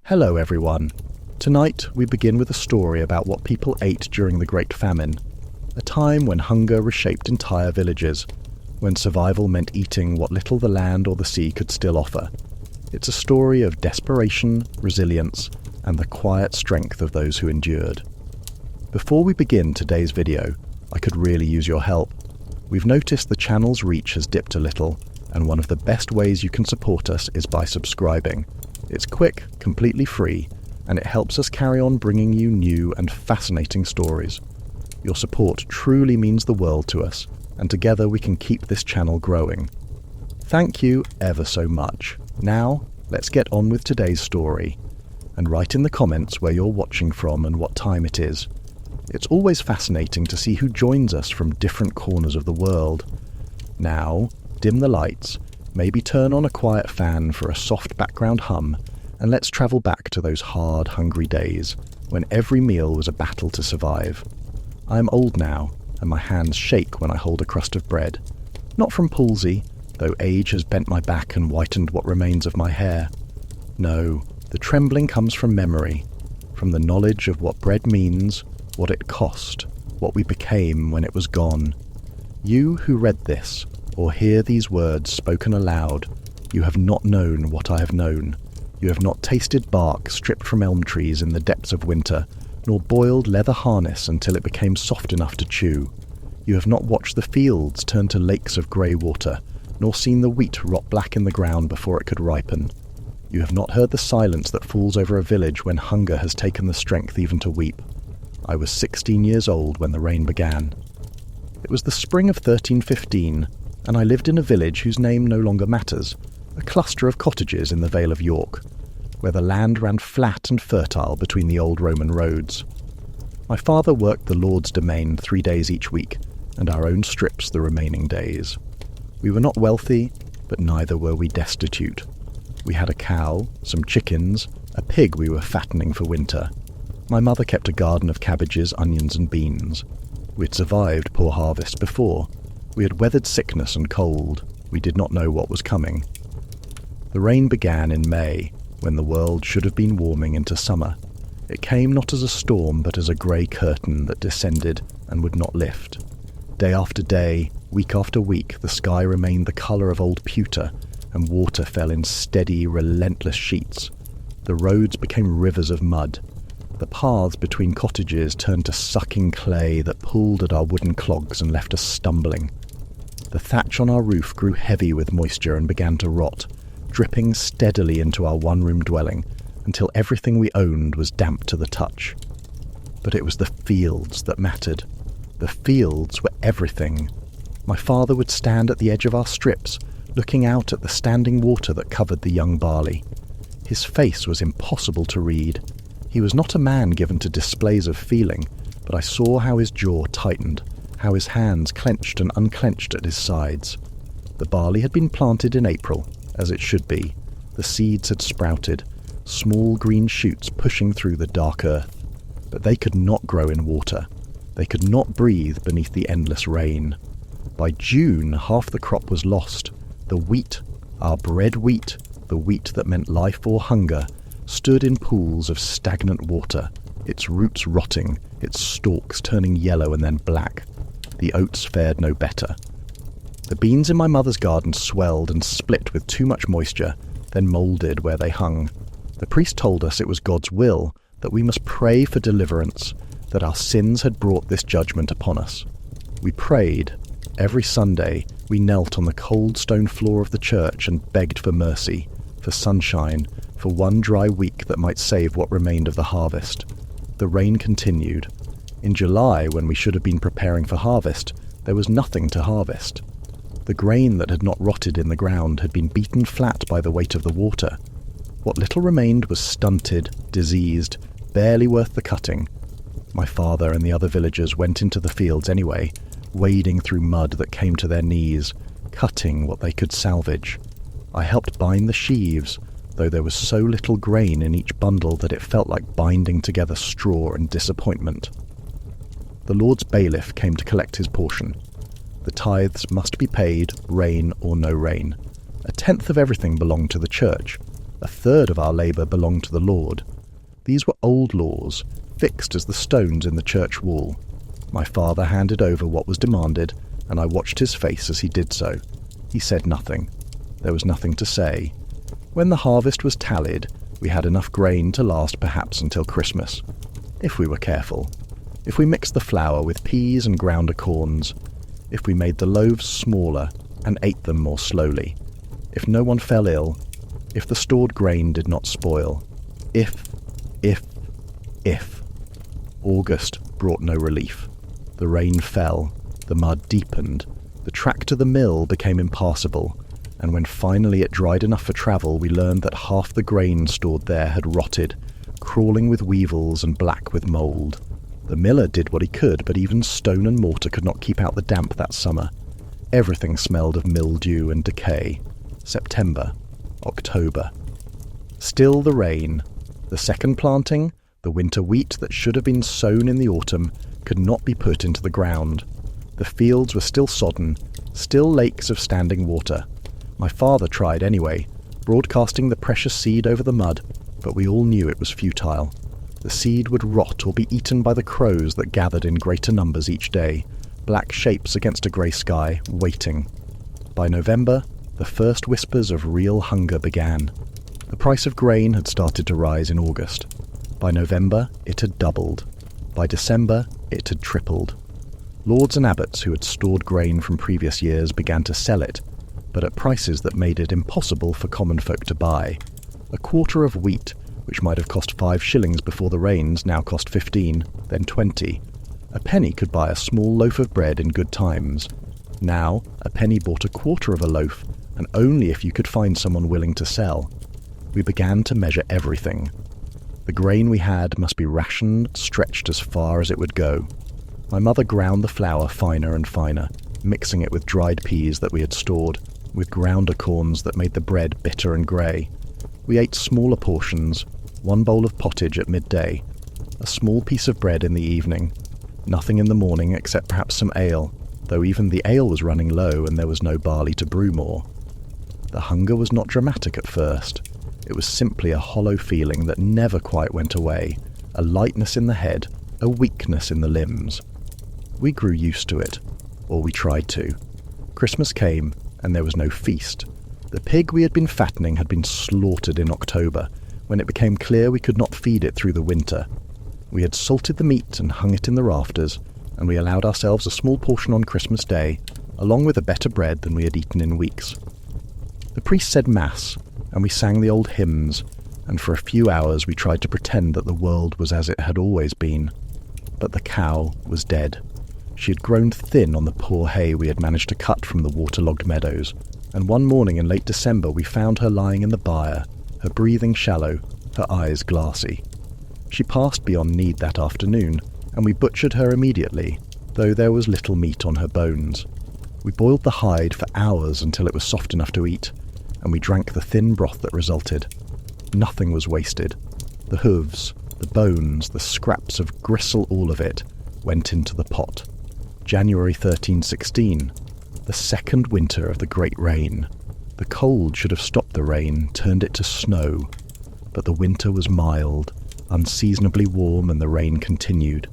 Hello everyone. Tonight we begin with a story about what people ate during the Great Famine, a time when hunger reshaped entire villages, when survival meant eating what little the land or the sea could still offer. It's a story of desperation, resilience, and the quiet strength of those who endured. Before we begin today's video, I could really use your help. We've noticed the channel's reach has dipped a little, and one of the best ways you can support us is by subscribing. It's quick, completely free, and it helps us carry on bringing you new and fascinating stories. Your support truly means the world to us, and together we can keep this channel growing. Thank you ever so much. Now, let's get on with today's story. And write in the comments where you're watching from and what time it is. It's always fascinating to see who joins us from different corners of the world. Now, dim the lights, maybe turn on a quiet fan for a soft background hum, and let's travel back to those hard, hungry days when every meal was a battle to survive. I'm old now, and my hands shake when I hold a crust of bread. Not from palsy, though age has bent my back and whitened what remains of my hair. No, the trembling comes from memory, from the knowledge of what bread means, what it cost, what we became when it was gone. You who read this, or hear these words spoken aloud, you have not known what I have known. You have not tasted bark stripped from elm trees in the depths of winter, nor boiled leather harness until it became soft enough to chew. You have not watched the fields turn to lakes of grey water, nor seen the wheat rot black in the ground before it could ripen. You have not heard the silence that falls over a village when hunger has taken the strength even to weep. I was 16 years old when the rain began. It was the spring of 1315, and I lived in a village whose name no longer matters, a cluster of cottages in the Vale of York, where the land ran flat and fertile between the old Roman roads. My father worked the Lord's domain 3 days each week, and our own strips the remaining days. We were not wealthy, but neither were we destitute. We had a cow, some chickens, a pig we were fattening for winter. My mother kept a garden of cabbages, onions and beans. We'd survived poor harvests before. We had weathered sickness and cold. We did not know what was coming. The rain began in May, when the world should have been warming into summer. It came not as a storm, but as a grey curtain that descended and would not lift. Day after day, week after week, the sky remained the colour of old pewter, and water fell in steady, relentless sheets. The roads became rivers of mud. The paths between cottages turned to sucking clay that pulled at our wooden clogs and left us stumbling. The thatch on our roof grew heavy with moisture and began to rot, dripping steadily into our one-room dwelling until everything we owned was damp to the touch. But it was the fields that mattered. The fields were everything. My father would stand at the edge of our strips, looking out at the standing water that covered the young barley. His face was impossible to read. He was not a man given to displays of feeling, but I saw how his jaw tightened, how his hands clenched and unclenched at his sides. The barley had been planted in April, as it should be. The seeds had sprouted, small green shoots pushing through the dark earth. But they could not grow in water. They could not breathe beneath the endless rain. By June, half the crop was lost. The wheat, our bread wheat, the wheat that meant life or hunger, stood in pools of stagnant water, its roots rotting, its stalks turning yellow and then black. The oats fared no better. The beans in my mother's garden swelled and split with too much moisture, then moulded where they hung. The priest told us it was God's will, that we must pray for deliverance, that our sins had brought this judgment upon us. We prayed. Every Sunday, we knelt on the cold stone floor of the church and begged for mercy, for sunshine, for one dry week that might save what remained of the harvest. The rain continued. In July, when we should have been preparing for harvest, there was nothing to harvest. The grain that had not rotted in the ground had been beaten flat by the weight of the water. What little remained was stunted, diseased, barely worth the cutting. My father and the other villagers went into the fields anyway, wading through mud that came to their knees, cutting what they could salvage. I helped bind the sheaves, though there was so little grain in each bundle that it felt like binding together straw and disappointment. The Lord's bailiff came to collect his portion. The tithes must be paid, rain or no rain. 1/10 of everything belonged to the church. A third of our labour belonged to the Lord. These were old laws, fixed as the stones in the church wall. My father handed over what was demanded, and I watched his face as he did so. He said nothing. There was nothing to say. When the harvest was tallied, we had enough grain to last perhaps until Christmas, if we were careful. If we mixed the flour with peas and ground acorns, if we made the loaves smaller and ate them more slowly, if no one fell ill, if the stored grain did not spoil, if. August brought no relief. The rain fell, the mud deepened, the track to the mill became impassable, and when finally it dried enough for travel, we learned that half the grain stored there had rotted, crawling with weevils and black with mould. The miller did what he could, but even stone and mortar could not keep out the damp that summer. Everything smelled of mildew and decay. September, October. Still the rain. The second planting, the winter wheat that should have been sown in the autumn, could not be put into the ground. The fields were still sodden, still lakes of standing water. My father tried anyway, broadcasting the precious seed over the mud, but we all knew it was futile. The seed would rot or be eaten by the crows that gathered in greater numbers each day, black shapes against a grey sky, waiting. By November, the first whispers of real hunger began. The price of grain had started to rise in August. By November, it had doubled. By December, it had tripled. Lords and abbots who had stored grain from previous years began to sell it, but at prices that made it impossible for common folk to buy. A quarter of wheat, which might have cost 5 shillings before the rains, now cost 15, then 20. A penny could buy a small loaf of bread in good times. Now, a penny bought a quarter of a loaf, and only if you could find someone willing to sell. We began to measure everything. The grain we had must be rationed, stretched as far as it would go. My mother ground the flour finer and finer, mixing it with dried peas that we had stored, with ground acorns that made the bread bitter and grey. We ate smaller portions, 1 bowl of pottage at midday, a small piece of bread in the evening, nothing in the morning except perhaps some ale, though even the ale was running low and there was no barley to brew more. The hunger was not dramatic at first. It was simply a hollow feeling that never quite went away, a lightness in the head, a weakness in the limbs. We grew used to it, or we tried to. Christmas came, and there was no feast. The pig we had been fattening had been slaughtered in October, when it became clear we could not feed it through the winter. We had salted the meat and hung it in the rafters, and we allowed ourselves a small portion on Christmas Day, along with a better bread than we had eaten in weeks. The priest said Mass, and we sang the old hymns, and for a few hours we tried to pretend that the world was as it had always been. But the cow was dead. She had grown thin on the poor hay we had managed to cut from the waterlogged meadows, and one morning in late December we found her lying in the byre, her breathing shallow, her eyes glassy. She passed beyond need that afternoon, and we butchered her immediately, though there was little meat on her bones. We boiled the hide for hours until it was soft enough to eat, and we drank the thin broth that resulted. Nothing was wasted. The hooves, the bones, the scraps of gristle, all of it, went into the pot. January 1316, the second winter of the Great Rain. The cold should have stopped the rain, turned it to snow. But the winter was mild, unseasonably warm, and the rain continued.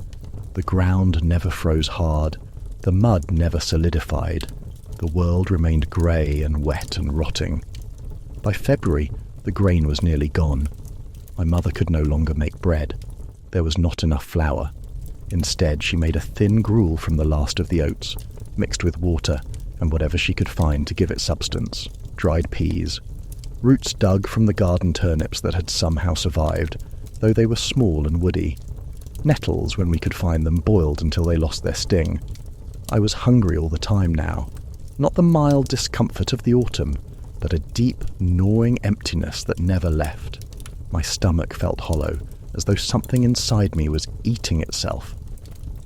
The ground never froze hard. The mud never solidified. The world remained grey and wet and rotting. By February, the grain was nearly gone. My mother could no longer make bread. There was not enough flour. Instead, she made a thin gruel from the last of the oats, mixed with water and whatever she could find to give it substance. Dried peas. Roots dug from the garden turnips that had somehow survived, though they were small and woody. Nettles, when we could find them, boiled until they lost their sting. I was hungry all the time now. Not the mild discomfort of the autumn, but a deep, gnawing emptiness that never left. My stomach felt hollow, as though something inside me was eating itself.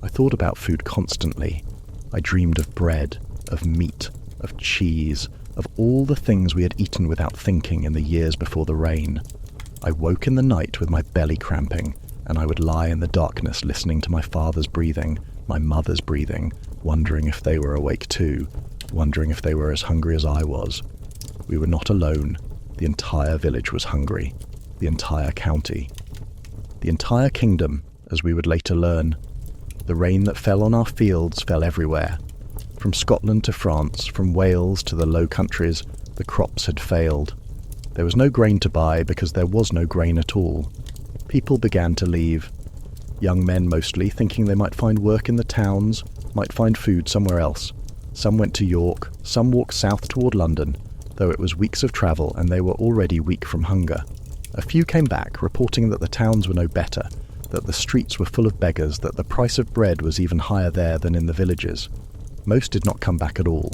I thought about food constantly. I dreamed of bread, of meat, of cheese, of all the things we had eaten without thinking in the years before the rain. I woke in the night with my belly cramping, and I would lie in the darkness listening to my father's breathing, my mother's breathing, wondering if they were awake too, wondering if they were as hungry as I was. We were not alone. The entire village was hungry. The entire county. The entire kingdom, as we would later learn. The rain that fell on our fields fell everywhere. From Scotland to France, from Wales to the Low Countries, the crops had failed. There was no grain to buy because there was no grain at all. People began to leave. Young men mostly, thinking they might find work in the towns, might find food somewhere else. Some went to York, some walked south toward London, though it was weeks of travel and they were already weak from hunger. A few came back, reporting that the towns were no better, that the streets were full of beggars, that the price of bread was even higher there than in the villages. Most did not come back at all.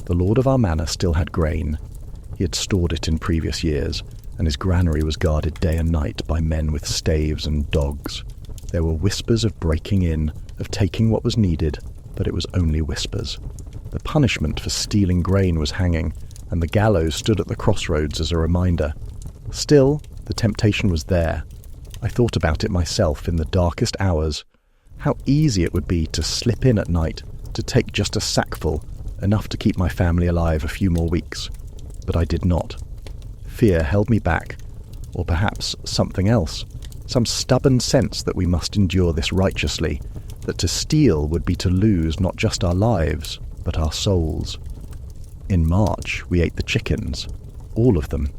The lord of our manor still had grain. He had stored it in previous years, and his granary was guarded day and night by men with staves and dogs. There were whispers of breaking in, of taking what was needed, but it was only whispers. The punishment for stealing grain was hanging, and the gallows stood at the crossroads as a reminder. Still, the temptation was there. I thought about it myself in the darkest hours. How easy it would be to slip in at night, to take just a sackful, enough to keep my family alive a few more weeks. But I did not. Fear held me back, or perhaps something else, some stubborn sense that we must endure this righteously, that to steal would be to lose not just our lives, but our souls. In March, we ate the chickens, all of them.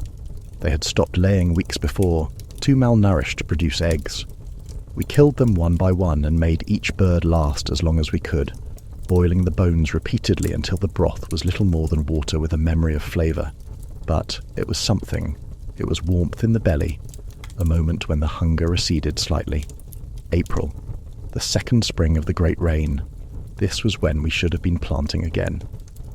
They had stopped laying weeks before, too malnourished to produce eggs. We killed them one by one and made each bird last as long as we could, boiling the bones repeatedly until the broth was little more than water with a memory of flavour. But it was something. It was warmth in the belly, a moment when the hunger receded slightly. April, the second spring of the great rain. This was when we should have been planting again.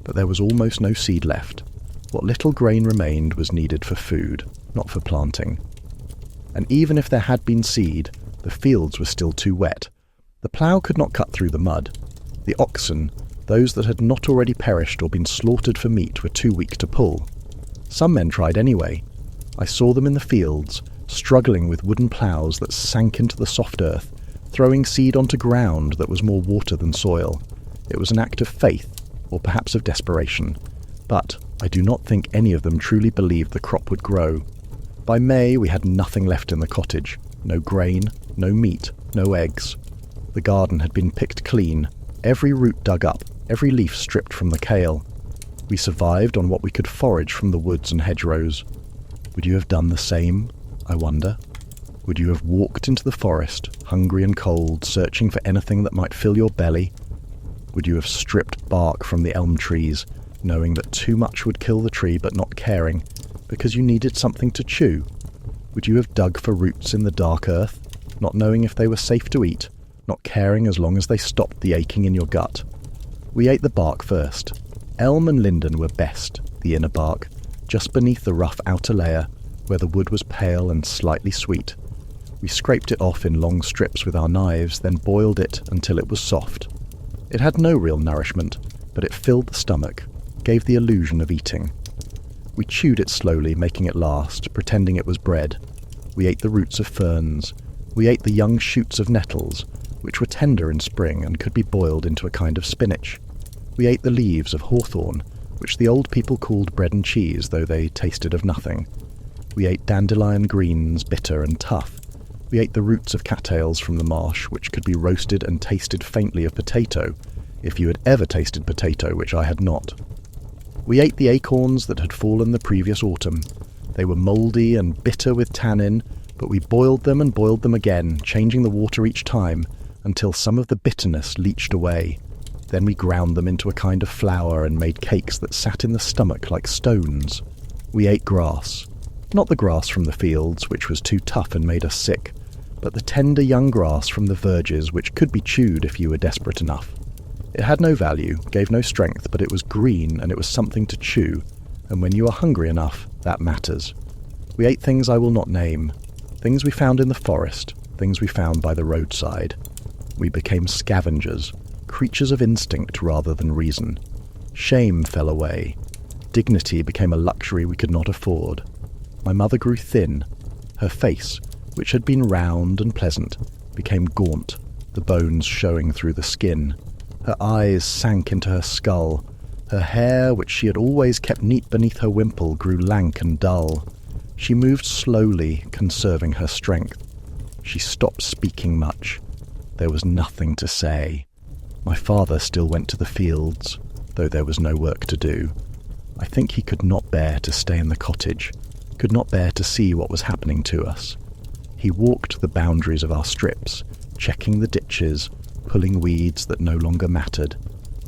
But there was almost no seed left. What little grain remained was needed for food, not for planting. And even if there had been seed, the fields were still too wet. The plough could not cut through the mud. The oxen, those that had not already perished or been slaughtered for meat, were too weak to pull. Some men tried anyway. I saw them in the fields, struggling with wooden ploughs that sank into the soft earth, throwing seed onto ground that was more water than soil. It was an act of faith, or perhaps of desperation. But I do not think any of them truly believed the crop would grow. By May we had nothing left in the cottage. No grain, no meat, no eggs. The garden had been picked clean, every root dug up, every leaf stripped from the kale. We survived on what we could forage from the woods and hedgerows. Would you have done the same, I wonder? Would you have walked into the forest, hungry and cold, searching for anything that might fill your belly? Would you have stripped bark from the elm trees, knowing that too much would kill the tree but not caring, because you needed something to chew? Would you have dug for roots in the dark earth, not knowing if they were safe to eat, not caring as long as they stopped the aching in your gut? We ate the bark first. Elm and linden were best, the inner bark, just beneath the rough outer layer, where the wood was pale and slightly sweet. We scraped it off in long strips with our knives, then boiled it until it was soft. It had no real nourishment, but it filled the stomach, gave the illusion of eating. We chewed it slowly, making it last, pretending it was bread. We ate the roots of ferns. We ate the young shoots of nettles, which were tender in spring and could be boiled into a kind of spinach. We ate the leaves of hawthorn, which the old people called bread and cheese, though they tasted of nothing. We ate dandelion greens, bitter and tough. We ate the roots of cattails from the marsh, which could be roasted and tasted faintly of potato, if you had ever tasted potato, which I had not. We ate the acorns that had fallen the previous autumn. They were mouldy and bitter with tannin, but we boiled them and boiled them again, changing the water each time, until some of the bitterness leached away. Then we ground them into a kind of flour and made cakes that sat in the stomach like stones. We ate grass. Not the grass from the fields, which was too tough and made us sick, but the tender young grass from the verges, which could be chewed if you were desperate enough. It had no value, gave no strength, but it was green and it was something to chew, and when you are hungry enough, that matters. We ate things I will not name, things we found in the forest, things we found by the roadside. We became scavengers, creatures of instinct rather than reason. Shame fell away. Dignity became a luxury we could not afford. My mother grew thin. Her face, which had been round and pleasant, became gaunt, the bones showing through the skin. Her eyes sank into her skull. Her hair, which she had always kept neat beneath her wimple, grew lank and dull. She moved slowly, conserving her strength. She stopped speaking much. There was nothing to say. My father still went to the fields, though there was no work to do. I think he could not bear to stay in the cottage, could not bear to see what was happening to us. He walked the boundaries of our strips, checking the ditches, pulling weeds that no longer mattered.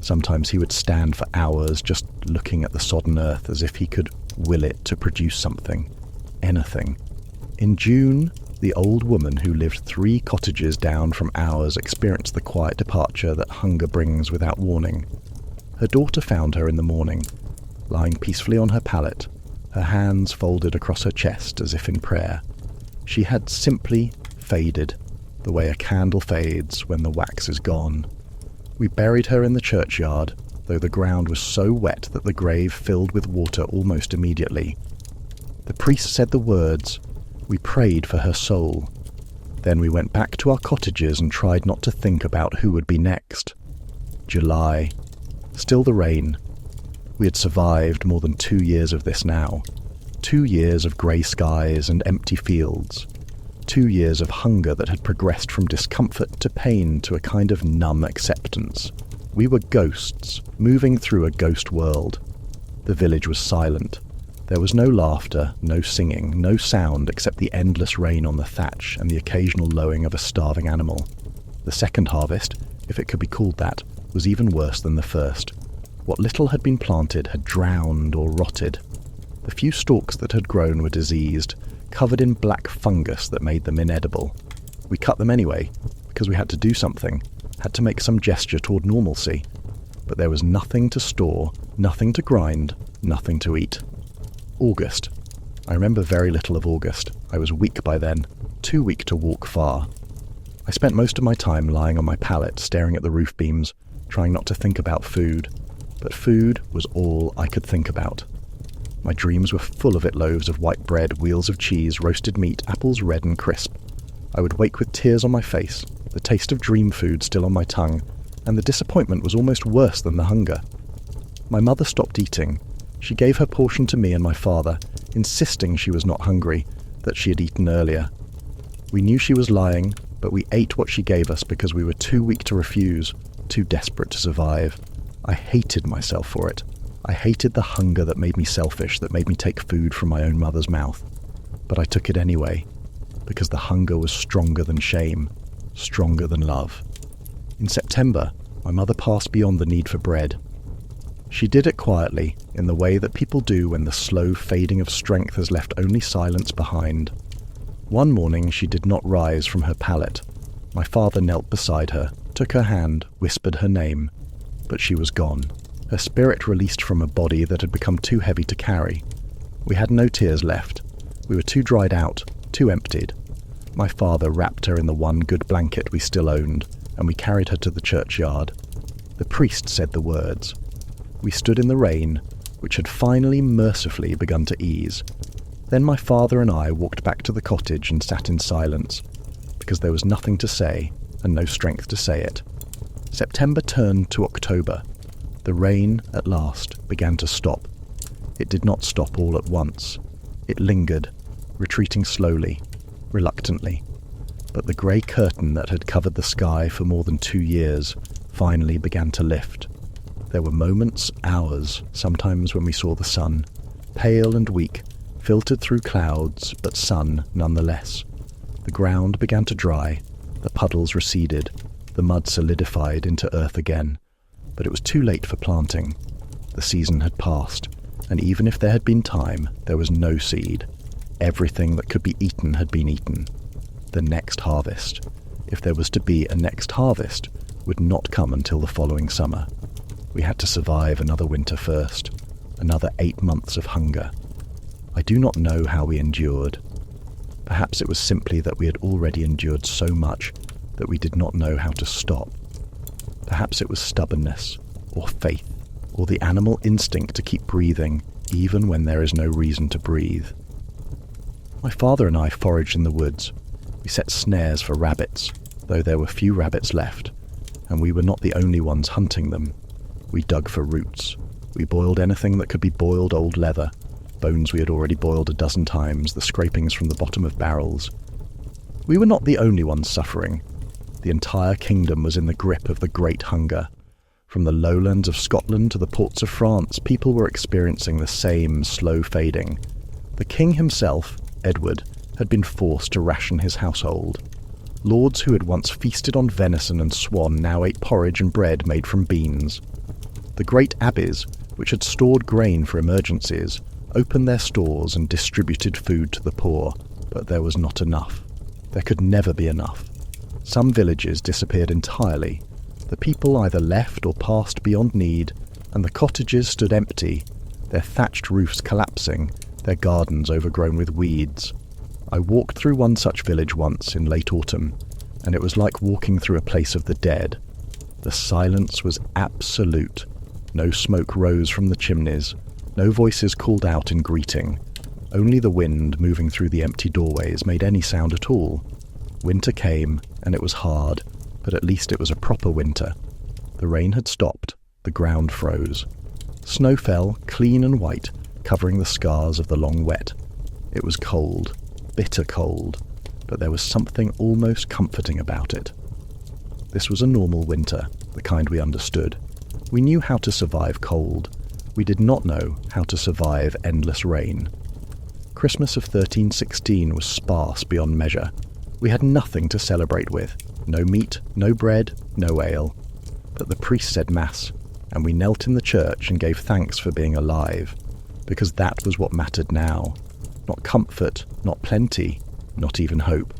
Sometimes he would stand for hours just looking at the sodden earth as if he could will it to produce something, anything. In June, the old woman who lived 3 cottages down from ours experienced the quiet departure that hunger brings without warning. Her daughter found her in the morning, lying peacefully on her pallet, her hands folded across her chest as if in prayer. She had simply faded, the way a candle fades when the wax is gone. We buried her in the churchyard, though the ground was so wet that the grave filled with water almost immediately. The priest said the words. We prayed for her soul. Then we went back to our cottages and tried not to think about who would be next. July. Still the rain. We had survived more than 2 years of this now. 2 years of grey skies and empty fields. 2 years of hunger that had progressed from discomfort to pain to a kind of numb acceptance. We were ghosts, moving through a ghost world. The village was silent. There was no laughter, no singing, no sound except the endless rain on the thatch and the occasional lowing of a starving animal. The second harvest, if it could be called that, was even worse than the first. What little had been planted had drowned or rotted. The few stalks that had grown were diseased, covered in black fungus that made them inedible. We cut them anyway, because we had to do something, had to make some gesture toward normalcy. But there was nothing to store, nothing to grind, nothing to eat. August. I remember very little of August. I was weak by then, too weak to walk far. I spent most of my time lying on my pallet, staring at the roof beams, trying not to think about food. But food was all I could think about. My dreams were full of it: loaves of white bread, wheels of cheese, roasted meat, apples red and crisp. I would wake with tears on my face, the taste of dream food still on my tongue, and the disappointment was almost worse than the hunger. My mother stopped eating. She gave her portion to me and my father, insisting she was not hungry, that she had eaten earlier. We knew she was lying, but we ate what she gave us because we were too weak to refuse, too desperate to survive. I hated myself for it. I hated the hunger that made me selfish, that made me take food from my own mother's mouth. But I took it anyway, because the hunger was stronger than shame, stronger than love. In September, my mother passed beyond the need for bread. She did it quietly, in the way that people do when the slow fading of strength has left only silence behind. One morning she did not rise from her pallet. My father knelt beside her, took her hand, whispered her name. But she was gone. Her spirit released from a body that had become too heavy to carry. We had no tears left. We were too dried out, too emptied. My father wrapped her in the one good blanket we still owned, and we carried her to the churchyard. The priest said the words. We stood in the rain, which had finally mercifully begun to ease. Then my father and I walked back to the cottage and sat in silence, because there was nothing to say, and no strength to say it. September turned to October. The rain, at last, began to stop. It did not stop all at once. It lingered, retreating slowly, reluctantly. But the grey curtain that had covered the sky for more than 2 years finally began to lift. There were moments, hours, sometimes when we saw the sun, pale and weak, filtered through clouds, but sun nonetheless. The ground began to dry, the puddles receded, the mud solidified into earth again. But it was too late for planting. The season had passed, and even if there had been time, there was no seed. Everything that could be eaten had been eaten. The next harvest, if there was to be a next harvest, would not come until the following summer. We had to survive another winter first, another 8 months of hunger. I do not know how we endured. Perhaps it was simply that we had already endured so much that we did not know how to stop. Perhaps it was stubbornness, or faith, or the animal instinct to keep breathing, even when there is no reason to breathe. My father and I foraged in the woods. We set snares for rabbits, though there were few rabbits left, and we were not the only ones hunting them. We dug for roots. We boiled anything that could be boiled: old leather, bones we had already boiled a dozen times, the scrapings from the bottom of barrels. We were not the only ones suffering. The entire kingdom was in the grip of the Great Hunger. From the lowlands of Scotland to the ports of France, people were experiencing the same slow fading. The king himself, Edward, had been forced to ration his household. Lords who had once feasted on venison and swan now ate porridge and bread made from beans. The great abbeys, which had stored grain for emergencies, opened their stores and distributed food to the poor, but there was not enough. There could never be enough. Some villages disappeared entirely. The people either left or passed beyond need, and the cottages stood empty, their thatched roofs collapsing, their gardens overgrown with weeds. I walked through one such village once in late autumn, and it was like walking through a place of the dead. The silence was absolute. No smoke rose from the chimneys, no voices called out in greeting. Only the wind moving through the empty doorways made any sound at all. Winter came, and it was hard, but at least it was a proper winter. The rain had stopped, the ground froze. Snow fell, clean and white, covering the scars of the long wet. It was cold, bitter cold, but there was something almost comforting about it. This was a normal winter, the kind we understood. We knew how to survive cold. We did not know how to survive endless rain. Christmas of 1316 was sparse beyond measure. We had nothing to celebrate with. No meat, no bread, no ale. But the priest said Mass, and we knelt in the church and gave thanks for being alive, because that was what mattered now. Not comfort, not plenty, not even hope.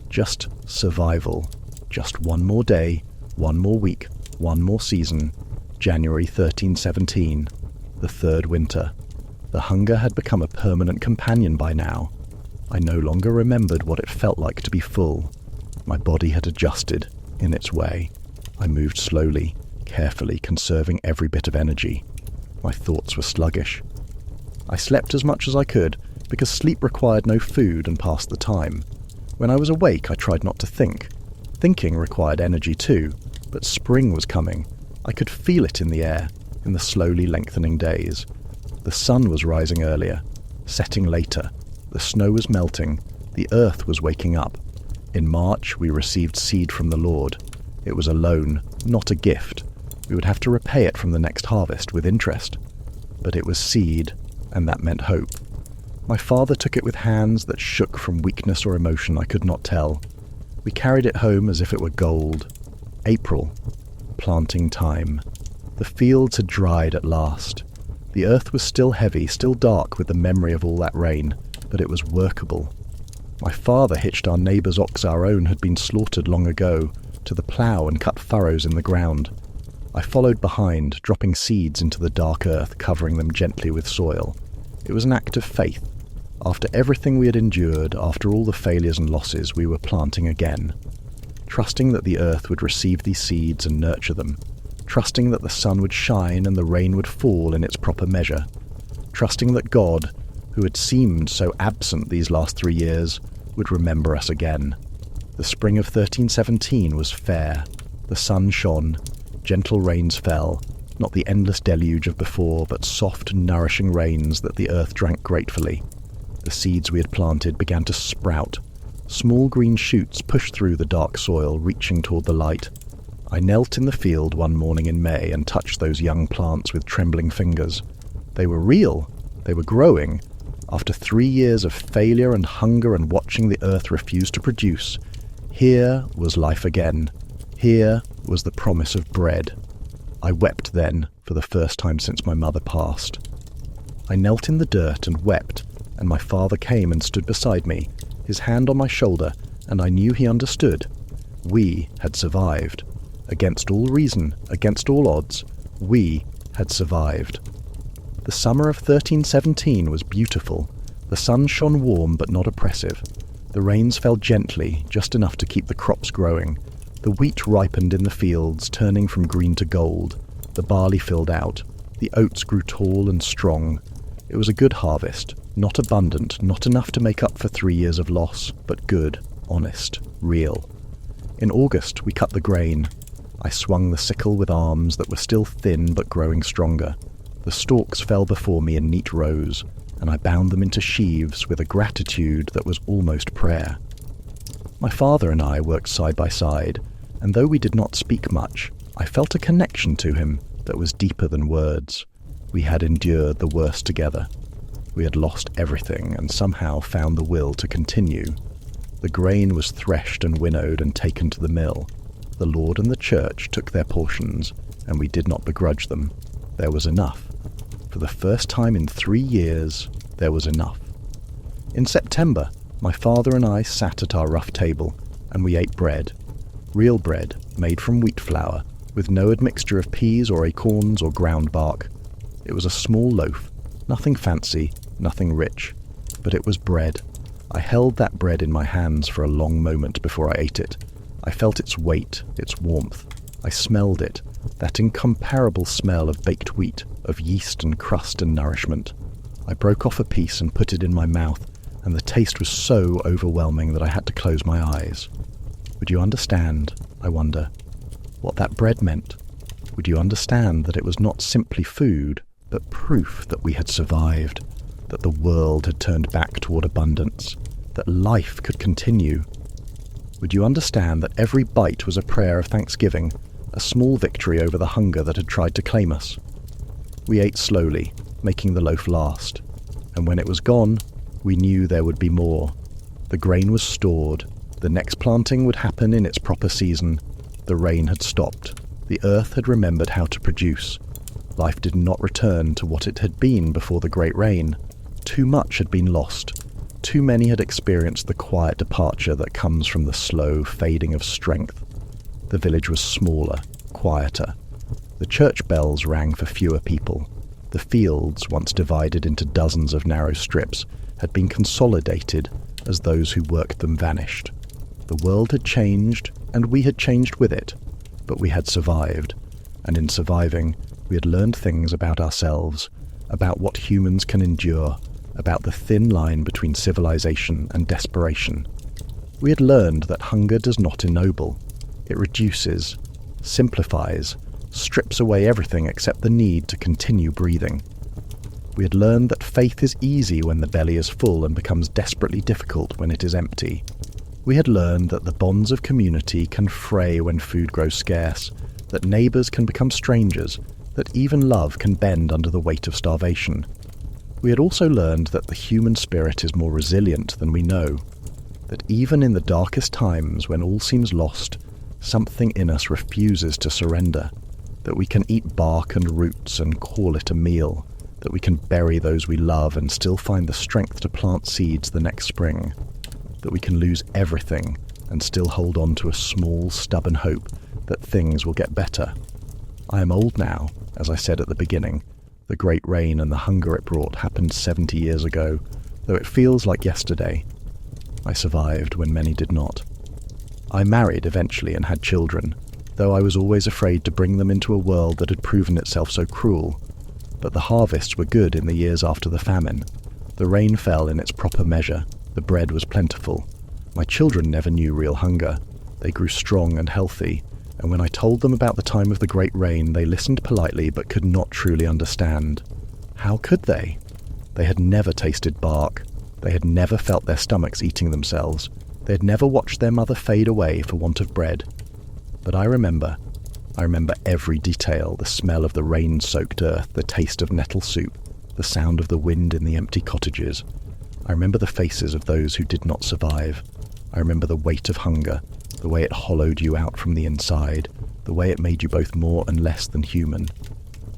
Just survival. Just one more day, one more week, one more season. January 1317, the third winter. The hunger had become a permanent companion by now. I no longer remembered what it felt like to be full. My body had adjusted, in its way. I moved slowly, carefully, conserving every bit of energy. My thoughts were sluggish. I slept as much as I could, because sleep required no food and passed the time. When I was awake, I tried not to think. Thinking required energy too, but spring was coming. I could feel it in the air, in the slowly lengthening days. The sun was rising earlier, setting later. The snow was melting. The earth was waking up. In March, we received seed from the Lord. It was a loan, not a gift. We would have to repay it from the next harvest with interest. But it was seed, and that meant hope. My father took it with hands that shook from weakness or emotion I could not tell. We carried it home as if it were gold. April. Planting time. The fields had dried at last. The earth was still heavy, still dark with the memory of all that rain, but it was workable. My father hitched our neighbour's ox, our own had been slaughtered long ago, to the plough and cut furrows in the ground. I followed behind, dropping seeds into the dark earth, covering them gently with soil. It was an act of faith. After everything we had endured, after all the failures and losses, we were planting again. Trusting that the earth would receive these seeds and nurture them. Trusting that the sun would shine and the rain would fall in its proper measure. Trusting that God, who had seemed so absent these last 3 years, would remember us again. The spring of 1317 was fair. The sun shone. Gentle rains fell. Not the endless deluge of before, but soft, nourishing rains that the earth drank gratefully. The seeds we had planted began to sprout. Small green shoots pushed through the dark soil, reaching toward the light. I knelt in the field one morning in May and touched those young plants with trembling fingers. They were real. They were growing. After 3 years of failure and hunger and watching the earth refuse to produce, here was life again. Here was the promise of bread. I wept then, for the first time since my mother passed. I knelt in the dirt and wept, and my father came and stood beside me, his hand on my shoulder, and I knew he understood. We had survived. Against all reason, against all odds, we had survived. The summer of 1317 was beautiful. The sun shone warm but not oppressive. The rains fell gently, just enough to keep the crops growing. The wheat ripened in the fields, turning from green to gold. The barley filled out. The oats grew tall and strong. It was a good harvest, not abundant, not enough to make up for 3 years of loss, but good, honest, real. In August, we cut the grain. I swung the sickle with arms that were still thin but growing stronger. The stalks fell before me in neat rows, and I bound them into sheaves with a gratitude that was almost prayer. My father and I worked side by side, and though we did not speak much, I felt a connection to him that was deeper than words. We had endured the worst together. We had lost everything and somehow found the will to continue. The grain was threshed and winnowed and taken to the mill. The Lord and the Church took their portions, and we did not begrudge them. There was enough. For the first time in 3 years, there was enough. In September, my father and I sat at our rough table, and we ate bread. Real bread, made from wheat flour, with no admixture of peas or acorns or ground bark. It was a small loaf, nothing fancy, nothing rich, but it was bread. I held that bread in my hands for a long moment before I ate it. I felt its weight, its warmth. I smelled it, that incomparable smell of baked wheat, of yeast and crust and nourishment. I broke off a piece and put it in my mouth, and the taste was so overwhelming that I had to close my eyes. Would you understand, I wonder, what that bread meant? Would you understand that it was not simply food, but proof that we had survived, that the world had turned back toward abundance, that life could continue? Would you understand that every bite was a prayer of thanksgiving, a small victory over the hunger that had tried to claim us? We ate slowly, making the loaf last, and when it was gone, we knew there would be more. The grain was stored, the next planting would happen in its proper season. The rain had stopped, the earth had remembered how to produce. Life did not return to what it had been before the great rain. Too much had been lost. Too many had experienced the quiet departure that comes from the slow fading of strength. The village was smaller, quieter. The church bells rang for fewer people. The fields, once divided into dozens of narrow strips, had been consolidated as those who worked them vanished. The world had changed, and we had changed with it, but we had survived, and in surviving, we had learned things about ourselves, about what humans can endure, about the thin line between civilization and desperation. We had learned that hunger does not ennoble. It reduces, simplifies, strips away everything except the need to continue breathing. We had learned that faith is easy when the belly is full and becomes desperately difficult when it is empty. We had learned that the bonds of community can fray when food grows scarce, that neighbours can become strangers, that even love can bend under the weight of starvation. We had also learned that the human spirit is more resilient than we know, that even in the darkest times when all seems lost, something in us refuses to surrender, that we can eat bark and roots and call it a meal, that we can bury those we love and still find the strength to plant seeds the next spring, that we can lose everything and still hold on to a small, stubborn hope that things will get better. I am old now, as I said at the beginning. The great rain and the hunger it brought happened 70 years ago, though it feels like yesterday. I survived when many did not. I married eventually and had children, though I was always afraid to bring them into a world that had proven itself so cruel. But the harvests were good in the years after the famine. The rain fell in its proper measure. The bread was plentiful. My children never knew real hunger. They grew strong and healthy, and when I told them about the time of the great rain, they listened politely but could not truly understand. How could they? They had never tasted bark. They had never felt their stomachs eating themselves. They had never watched their mother fade away for want of bread. But I remember every detail, the smell of the rain-soaked earth, the taste of nettle soup, the sound of the wind in the empty cottages. I remember the faces of those who did not survive. I remember the weight of hunger, the way it hollowed you out from the inside, the way it made you both more and less than human.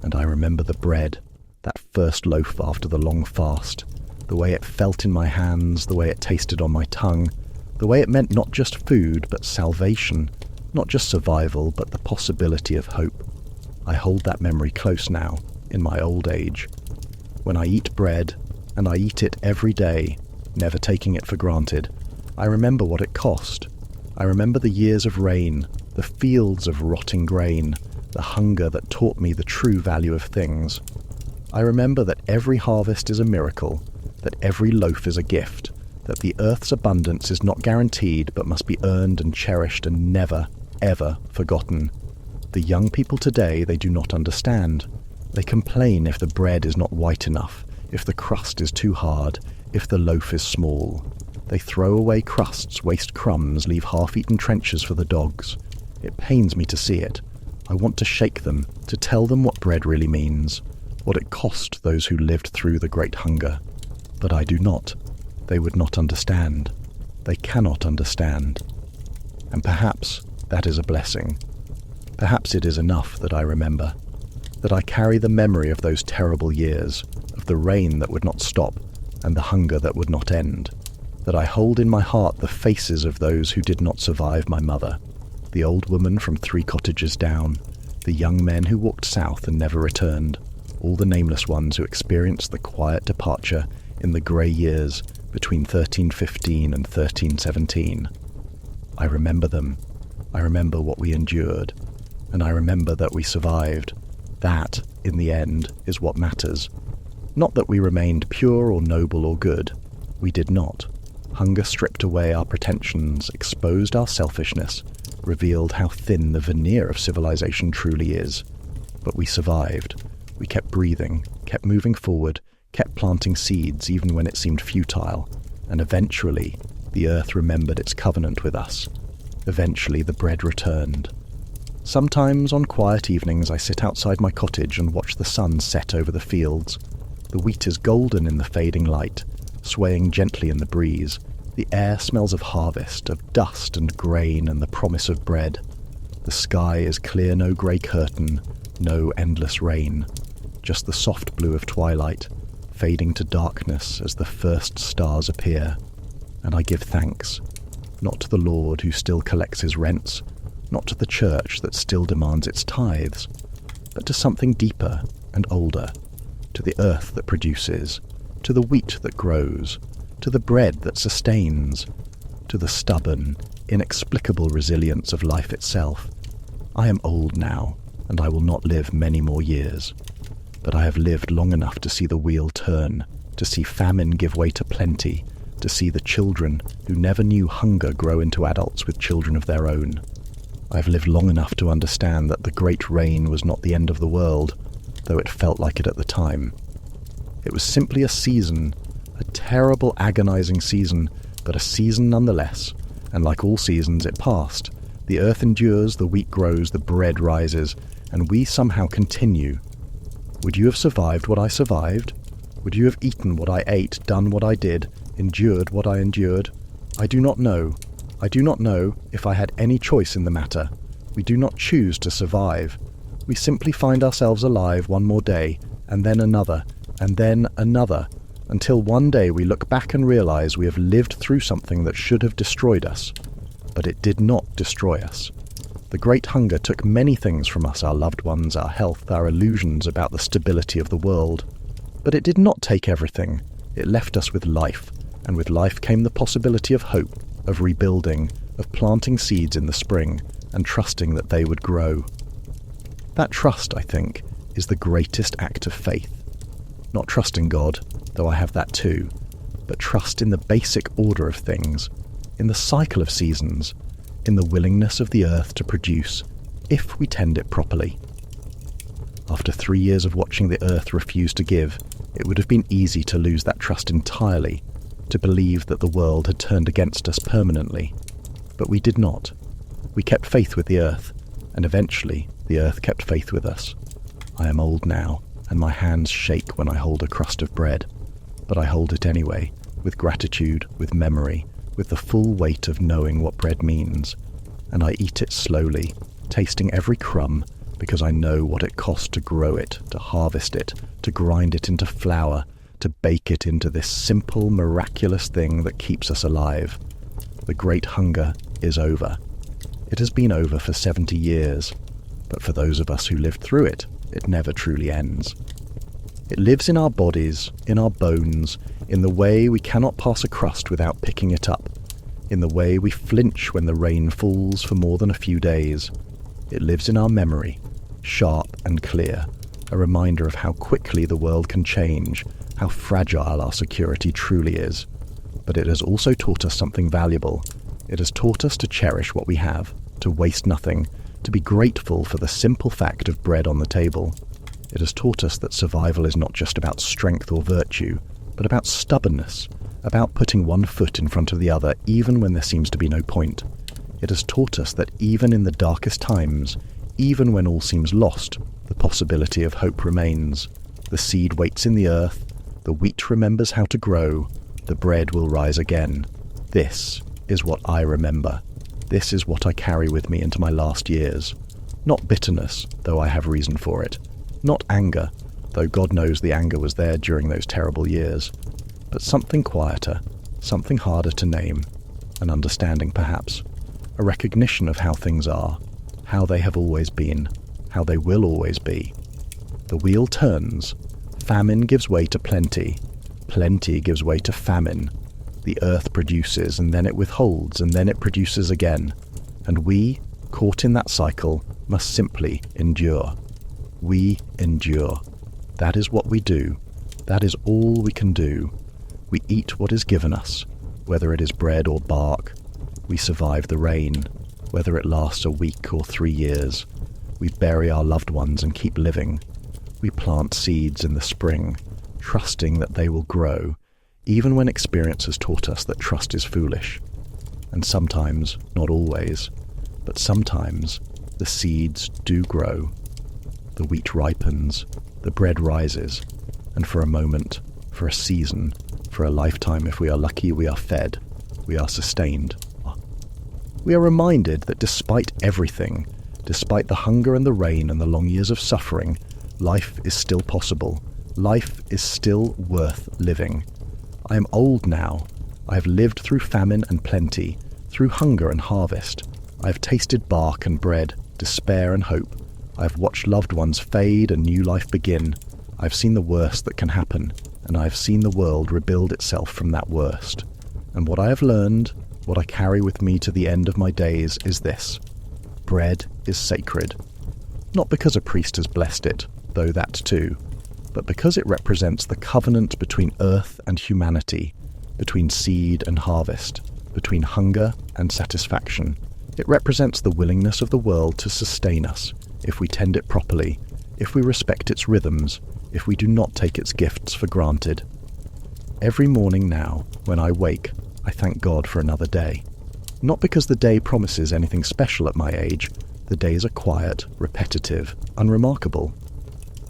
And I remember the bread, that first loaf after the long fast, the way it felt in my hands, the way it tasted on my tongue, the way it meant not just food, but salvation, not just survival, but the possibility of hope. I hold that memory close now, in my old age. When I eat bread, and I eat it every day, never taking it for granted, I remember what it cost. I remember the years of rain, the fields of rotting grain, the hunger that taught me the true value of things. I remember that every harvest is a miracle, that every loaf is a gift, that the earth's abundance is not guaranteed but must be earned and cherished and never, ever forgotten. The young people today, they do not understand. They complain if the bread is not white enough, if the crust is too hard, if the loaf is small. They throw away crusts, waste crumbs, leave half-eaten trenches for the dogs. It pains me to see it. I want to shake them, to tell them what bread really means, what it cost those who lived through the Great Hunger. But I do not. They would not understand. They cannot understand. And perhaps that is a blessing. Perhaps it is enough that I remember, that I carry the memory of those terrible years, of the rain that would not stop and the hunger that would not end, that I hold in my heart the faces of those who did not survive my mother, the old woman from 3 cottages down, the young men who walked south and never returned, all the nameless ones who experienced the quiet departure in the grey years between 1315 and 1317. I remember them. I remember what we endured, and I remember that we survived. That, in the end, is what matters. Not that we remained pure or noble or good. We did not. Hunger stripped away our pretensions, exposed our selfishness, revealed how thin the veneer of civilization truly is. But we survived. We kept breathing, kept moving forward, kept planting seeds even when it seemed futile, and eventually the earth remembered its covenant with us. Eventually the bread returned. Sometimes on quiet evenings I sit outside my cottage and watch the sun set over the fields. The wheat is golden in the fading light, swaying gently in the breeze. The air smells of harvest, of dust and grain and the promise of bread. The sky is clear, no grey curtain, no endless rain, just the soft blue of twilight, fading to darkness as the first stars appear. And I give thanks, not to the Lord who still collects his rents, not to the church that still demands its tithes, but to something deeper and older, to the earth that produces, to the wheat that grows, to the bread that sustains, to the stubborn, inexplicable resilience of life itself. I am old now, and I will not live many more years. But I have lived long enough to see the wheel turn, to see famine give way to plenty, to see the children who never knew hunger grow into adults with children of their own. I have lived long enough to understand that the great rain was not the end of the world, though it felt like it at the time. It was simply a season, a terrible, agonizing season, but a season nonetheless, and like all seasons it passed. The earth endures, the wheat grows, the bread rises, and we somehow continue. Would you have survived what I survived? Would you have eaten what I ate, done what I did, endured what I endured? I do not know. I do not know if I had any choice in the matter. We do not choose to survive. We simply find ourselves alive one more day, and then another, until one day we look back and realize we have lived through something that should have destroyed us. But it did not destroy us. The Great Hunger took many things from us, our loved ones, our health, our illusions about the stability of the world. But it did not take everything. It left us with life, and with life came the possibility of hope, of rebuilding, of planting seeds in the spring, and trusting that they would grow. That trust, I think, is the greatest act of faith. Not trust in God, though I have that too, but trust in the basic order of things, in the cycle of seasons, in the willingness of the earth to produce, if we tend it properly. After 3 years of watching the earth refuse to give, it would have been easy to lose that trust entirely, to believe that the world had turned against us permanently. But we did not. We kept faith with the earth, and eventually the earth kept faith with us. I am old now, and my hands shake when I hold a crust of bread, but I hold it anyway, with gratitude, with memory, with the full weight of knowing what bread means, and I eat it slowly, tasting every crumb, because I know what it cost to grow it, to harvest it, to grind it into flour, to bake it into this simple, miraculous thing that keeps us alive. The Great Hunger is over. It has been over for 70 years, but for those of us who lived through it, it never truly ends. It lives in our bodies, in our bones, in the way we cannot pass a crust without picking it up, in the way we flinch when the rain falls for more than a few days. It lives in our memory, sharp and clear, a reminder of how quickly the world can change, how fragile our security truly is. But it has also taught us something valuable. It has taught us to cherish what we have, to waste nothing, to be grateful for the simple fact of bread on the table. It has taught us that survival is not just about strength or virtue, but about stubbornness, about putting one foot in front of the other even when there seems to be no point. It has taught us that even in the darkest times, even when all seems lost, the possibility of hope remains. The seed waits in the earth, the wheat remembers how to grow, the bread will rise again. This is what I remember. This is what I carry with me into my last years. Not bitterness, though I have reason for it. Not anger, though God knows the anger was there during those terrible years. But something quieter, something harder to name. An understanding, perhaps. A recognition of how things are, how they have always been, how they will always be. The wheel turns. Famine gives way to plenty. Plenty gives way to famine. The earth produces, and then it withholds, and then it produces again. And we, caught in that cycle, must simply endure. We endure. That is what we do. That is all we can do. We eat what is given us, whether it is bread or bark. We survive the rain, whether it lasts a week or 3 years. We bury our loved ones and keep living. We plant seeds in the spring, trusting that they will grow, even when experience has taught us that trust is foolish. And sometimes, not always, but sometimes, the seeds do grow. The wheat ripens, the bread rises, and for a moment, for a season, for a lifetime if we are lucky, we are fed, we are sustained. We are reminded that despite everything, despite the hunger and the rain and the long years of suffering, life is still possible. Life is still worth living. I am old now. I have lived through famine and plenty, through hunger and harvest. I have tasted bark and bread, despair and hope. I have watched loved ones fade and new life begin. I have seen the worst that can happen, and I have seen the world rebuild itself from that worst. And what I have learned, what I carry with me to the end of my days, is this. Bread is sacred. Not because a priest has blessed it, though that too, but because it represents the covenant between earth and humanity, between seed and harvest, between hunger and satisfaction. It represents the willingness of the world to sustain us, if we tend it properly, if we respect its rhythms, if we do not take its gifts for granted. Every morning now, when I wake, I thank God for another day. Not because the day promises anything special at my age. The days are quiet, repetitive, unremarkable.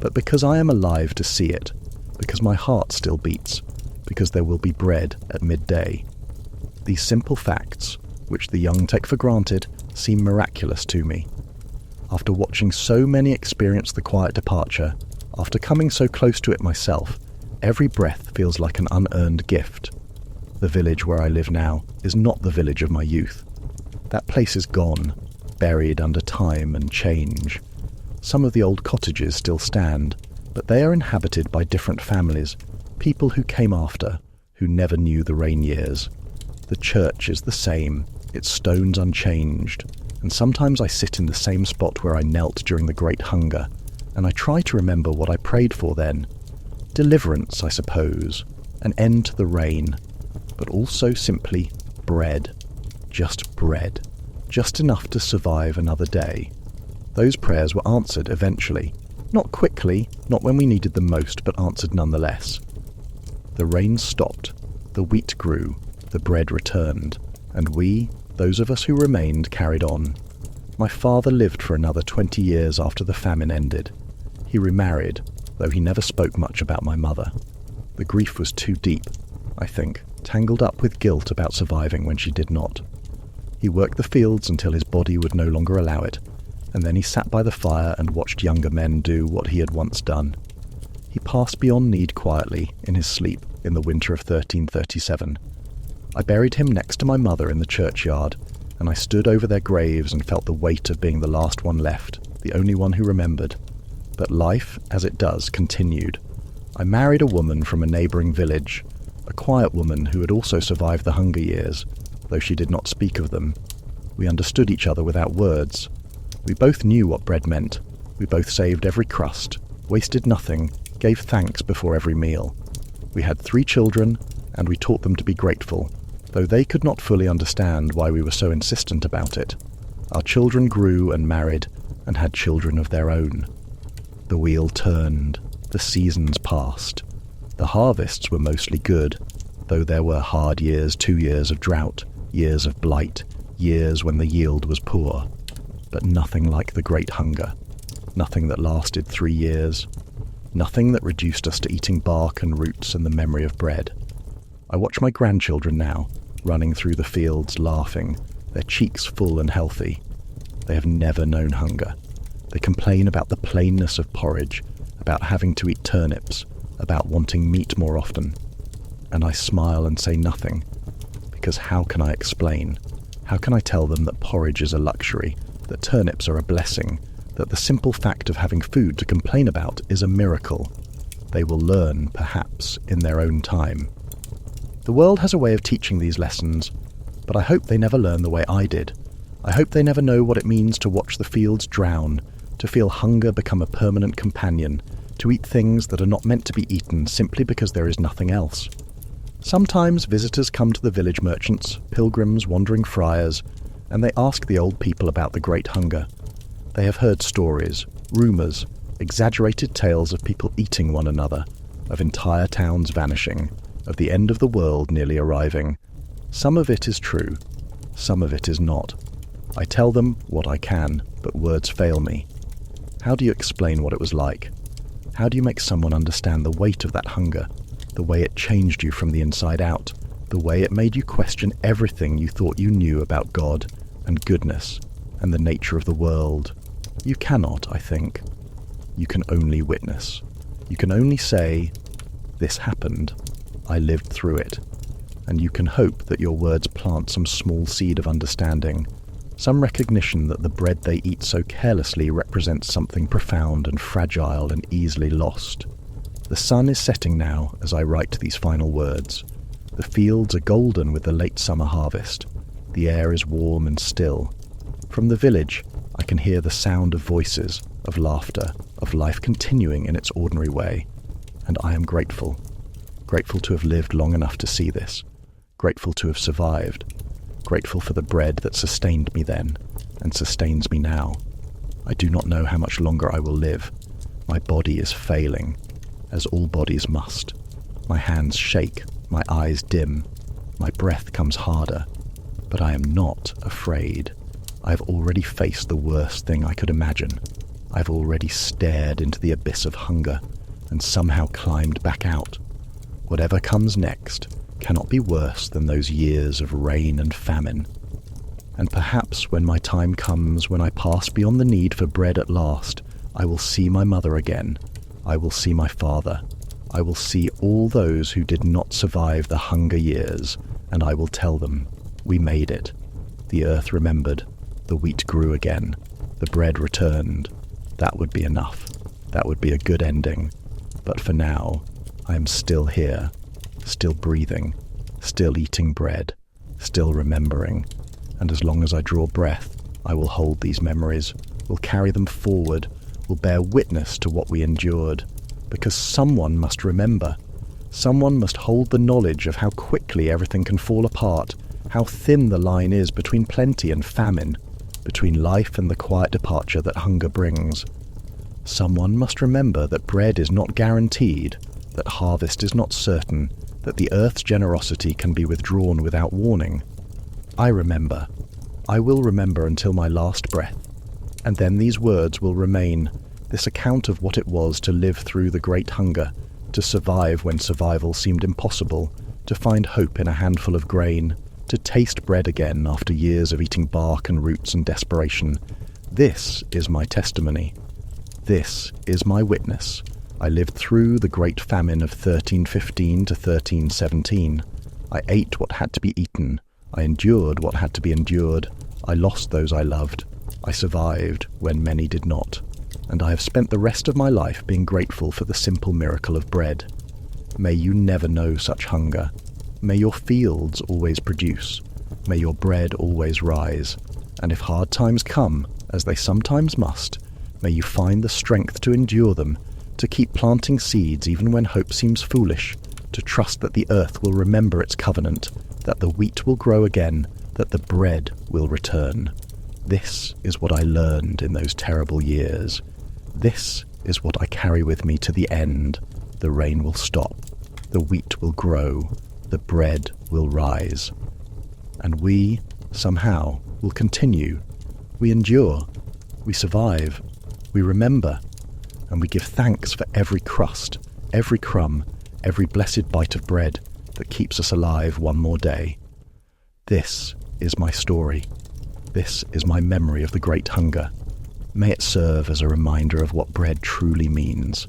But because I am alive to see it, because my heart still beats, because there will be bread at midday. These simple facts, which the young take for granted, seem miraculous to me. After watching so many experience the quiet departure, after coming so close to it myself, every breath feels like an unearned gift. The village where I live now is not the village of my youth. That place is gone, buried under time and change. Some of the old cottages still stand, but they are inhabited by different families, people who came after, who never knew the rain years. The church is the same, its stones unchanged, and sometimes I sit in the same spot where I knelt during the Great Hunger, and I try to remember what I prayed for then. Deliverance, I suppose, an end to the rain, but also simply bread. Just bread. Just enough to survive another day. Those prayers were answered eventually. Not quickly, not when we needed them most, but answered nonetheless. The rain stopped, the wheat grew, the bread returned, and we, those of us who remained, carried on. My father lived for another 20 years after the famine ended. He remarried, though he never spoke much about my mother. The grief was too deep, I think, tangled up with guilt about surviving when she did not. He worked the fields until his body would no longer allow it, and then he sat by the fire and watched younger men do what he had once done. He passed beyond need quietly in his sleep in the winter of 1337. I buried him next to my mother in the churchyard, and I stood over their graves and felt the weight of being the last one left, the only one who remembered. But life, as it does, continued. I married a woman from a neighbouring village, a quiet woman who had also survived the hunger years, though she did not speak of them. We understood each other without words. We both knew what bread meant. We both saved every crust, wasted nothing, gave thanks before every meal. We had 3 children, and we taught them to be grateful, though they could not fully understand why we were so insistent about it. Our children grew and married, and had children of their own. The wheel turned, the seasons passed. The harvests were mostly good, though there were hard years, 2 years of drought, years of blight, years when the yield was poor. But nothing like the Great Hunger. Nothing that lasted 3 years. Nothing that reduced us to eating bark and roots and the memory of bread. I watch my grandchildren now, running through the fields, laughing, their cheeks full and healthy. They have never known hunger. They complain about the plainness of porridge, about having to eat turnips, about wanting meat more often. And I smile and say nothing, because how can I explain? How can I tell them that porridge is a luxury, that turnips are a blessing, that the simple fact of having food to complain about is a miracle? They will learn, perhaps, in their own time. The world has a way of teaching these lessons, but I hope they never learn the way I did. I hope they never know what it means to watch the fields drown, to feel hunger become a permanent companion, to eat things that are not meant to be eaten simply because there is nothing else. Sometimes visitors come to the village merchants, pilgrims, wandering friars, and they ask the old people about the Great Hunger. They have heard stories, rumours, exaggerated tales of people eating one another, of entire towns vanishing, of the end of the world nearly arriving. Some of it is true, some of it is not. I tell them what I can, but words fail me. How do you explain what it was like? How do you make someone understand the weight of that hunger, the way it changed you from the inside out, the way it made you question everything you thought you knew about God and goodness and the nature of the world? You cannot, I think. You can only witness. You can only say, "This happened. I lived through it." And you can hope that your words plant some small seed of understanding, some recognition that the bread they eat so carelessly represents something profound and fragile and easily lost. The sun is setting now as I write these final words. The fields are golden with the late summer harvest. The air is warm and still. From the village, I can hear the sound of voices, of laughter, of life continuing in its ordinary way. And I am grateful. Grateful to have lived long enough to see this. Grateful to have survived. Grateful for the bread that sustained me then and sustains me now. I do not know how much longer I will live. My body is failing, as all bodies must. My hands shake, my eyes dim, my breath comes harder. But I am not afraid. I have already faced the worst thing I could imagine. I have already stared into the abyss of hunger and somehow climbed back out. Whatever comes next cannot be worse than those years of rain and famine. And perhaps when my time comes, when I pass beyond the need for bread at last, I will see my mother again. I will see my father. I will see all those who did not survive the hunger years, and I will tell them, "We made it. The earth remembered. The wheat grew again. The bread returned." That would be enough. That would be a good ending. But for now, I am still here, still breathing, still eating bread, still remembering. And as long as I draw breath, I will hold these memories, will carry them forward, will bear witness to what we endured. Because someone must remember. Someone must hold the knowledge of how quickly everything can fall apart, how thin the line is between plenty and famine, between life and the quiet departure that hunger brings. Someone must remember that bread is not guaranteed, that harvest is not certain, that the earth's generosity can be withdrawn without warning. I remember. I will remember until my last breath. And then these words will remain, this account of what it was to live through the Great Hunger, to survive when survival seemed impossible, to find hope in a handful of grain, to taste bread again after years of eating bark and roots and desperation. This is my testimony. This is my witness. I lived through the Great Famine of 1315 to 1317. I ate what had to be eaten. I endured what had to be endured. I lost those I loved. I survived when many did not. And I have spent the rest of my life being grateful for the simple miracle of bread. May you never know such hunger. May your fields always produce. May your bread always rise. And if hard times come, as they sometimes must, may you find the strength to endure them, to keep planting seeds even when hope seems foolish, to trust that the earth will remember its covenant, that the wheat will grow again, that the bread will return. This is what I learned in those terrible years. This is what I carry with me to the end. The rain will stop, the wheat will grow, the bread will rise. And we, somehow, will continue. We endure, we survive, we remember, and we give thanks for every crust, every crumb, every blessed bite of bread that keeps us alive one more day. This is my story. This is my memory of the Great Hunger. May it serve as a reminder of what bread truly means,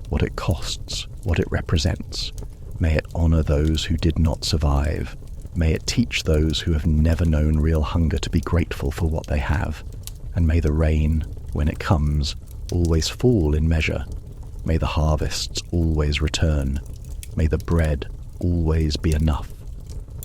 what it costs, what it represents. May it honour those who did not survive. May it teach those who have never known real hunger to be grateful for what they have. And may the rain, when it comes, always fall in measure. May the harvests always return. May the bread always be enough.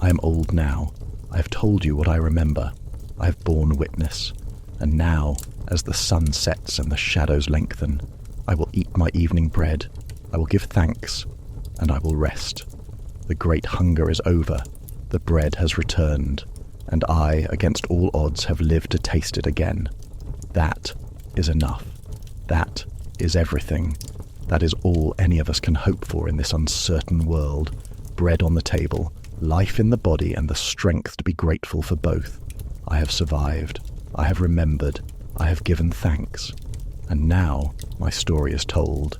I am old now. I have told you what I remember. I have borne witness. And now, as the sun sets and the shadows lengthen, I will eat my evening bread. I will give thanks, and I will rest. The great hunger is over. The bread has returned, and I, against all odds, have lived to taste it again. That is enough. That is everything. That is all any of us can hope for in this uncertain world. Bread on the table, life in the body, and the strength to be grateful for both. I have survived. I have remembered. I have given thanks. And now my story is told.